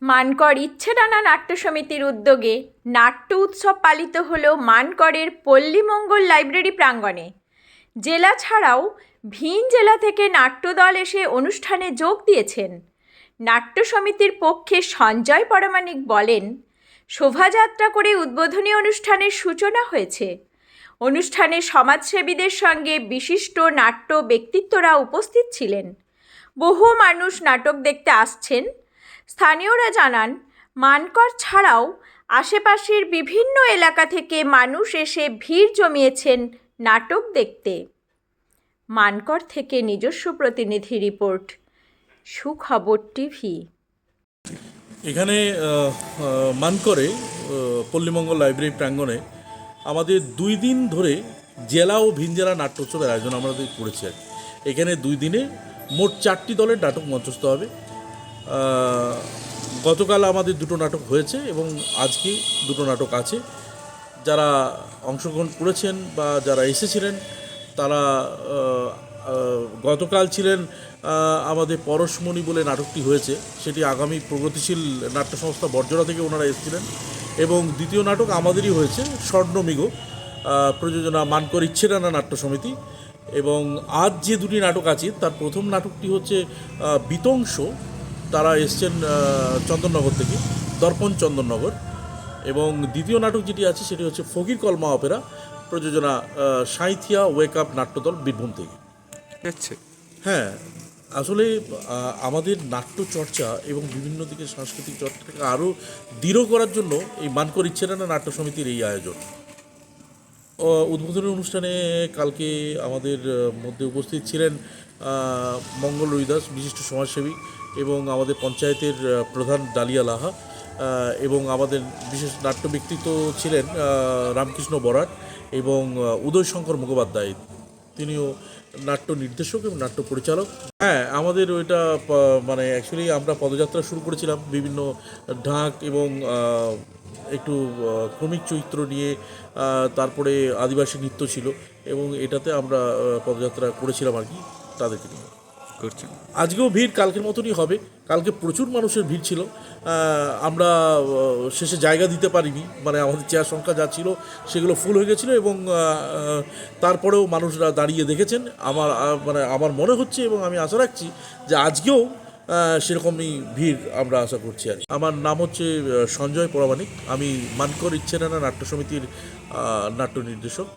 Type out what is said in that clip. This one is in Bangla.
মানকর ইচ্ছেডানা নাট্য সমিতির উদ্যোগে নাট্য উৎসব পালিত হল মানকরের পল্লীমঙ্গল লাইব্রেরি প্রাঙ্গণে। জেলা ছাড়াও ভিন জেলা থেকে নাট্যদল এসে অনুষ্ঠানে যোগ দিয়েছেন। নাট্য সমিতির পক্ষে সঞ্জয় পরামানিক বলেন, শোভাযাত্রা করে উদ্বোধনী অনুষ্ঠানের সূচনা হয়েছে। অনুষ্ঠানে সমাজসেবীদের সঙ্গে বিশিষ্ট নাট্য ব্যক্তিত্বরা উপস্থিত ছিলেন। বহু মানুষ নাটক দেখতে আসছেন। স্থানীয়রা জানান, মানকর ছাড়াও আশেপাশের বিভিন্ন এলাকা থেকে মানুষ এসে ভিড় জমিয়েছেন নাটক দেখতে। মানকর থেকে নিজস্ব প্রতিনিধি রিপোর্ট, সুখবর টিভি। এখানে মানকরে পল্লীমঙ্গল লাইব্রেরি প্রাঙ্গণে আমাদের 2 দিন ধরে জেলা ও ভিন জেলা নাট্যোৎসবের আয়োজন আমাদের করেছি আর কি। এখানে 2 দিনে মোট 4টি দলের নাটক মঞ্চস্থ হবে। গতকাল আমাদের 2টো নাটক হয়েছে এবং আজকে 2টো নাটক আছে। যারা অংশগ্রহণ করেছেন বা যারা এসেছিলেন তারা গতকাল ছিলেন আমাদের পরশমণি বলে নাটকটি হয়েছে, সেটি আগামী প্রগতিশীল নাট্য সংস্থা বর্জরা থেকে ওনারা এসেছিলেন। এবং দ্বিতীয় নাটক আমাদেরই হয়েছে, স্বর্ণমৃগ, প্রযোজনা মানকর ইচ্ছেডানা নাট্য সমিতি। এবং আজ যে 2টি নাটক আছে তার প্রথম নাটকটি হচ্ছে বিতংশ, তারা এসছেন চন্দননগর থেকে, দর্পণ চন্দননগর। এবং দ্বিতীয় নাটক যেটি আছে সেটি হচ্ছে ফকির কলমা অপেরা, প্রযোজনা সাঁইথিয়া ওয়েক আপ নাট্যদল, বীরভূম থেকে। হ্যাঁ, আসলে আমাদের নাট্য চর্চা এবং বিভিন্ন দিকে সাংস্কৃতিক চর্চাকে আরও দৃঢ় করার জন্য এই মানকর ইচ্ছেডানা নাট্য সমিতির এই আয়োজন। উদ্বোধনী অনুষ্ঠানে কালকে আমাদের মধ্যে উপস্থিত ছিলেন মঙ্গল রবিদাস, বিশিষ্ট সমাজসেবী, এবং আমাদের পঞ্চায়েতের প্রধান ডালিয়া লাহা, এবং আমাদের বিশেষ নাট্য ব্যক্তিত্ব ছিলেন রামকৃষ্ণ বরাট এবং উদয় শঙ্কর মুখোপাধ্যায়, তিনিও নাট্য নির্দেশক এবং নাট্য পরিচালক। হ্যাঁ, আমাদের ওইটা মানে অ্যাকচুয়ালি আমরা পদযাত্রা শুরু করেছিলাম বিভিন্ন ঢাক এবং একটু ক্রমিক চরিত্র নিয়ে, তারপরে আদিবাসী নৃত্য ছিল এবং এটাতে আমরা পদযাত্রা করেছিলাম আর কি, তাদেরকে নিয়ে করছেন। আজকেও ভিড় কালকের মতনই হবে। কালকে প্রচুর মানুষের ভিড় ছিল। আমরা শেষে জায়গা দিতে পারিনি, মানে আমাদের চেয়ার সংখ্যা যা ছিল সেগুলো ফুল হয়ে গেছিলো এবং তারপরেও মানুষরা দাঁড়িয়ে দেখেছেন। আমার মনে হচ্ছে এবং আমি আশা রাখছি যে আজকেও সেরকমই ভিড় আমরা আশা করছি আর। আমার নাম হচ্ছে সঞ্জয় পরামানিক, আমি মানকর ইচ্ছেডানা নাট্য সমিতির নাট্য নির্দেশক।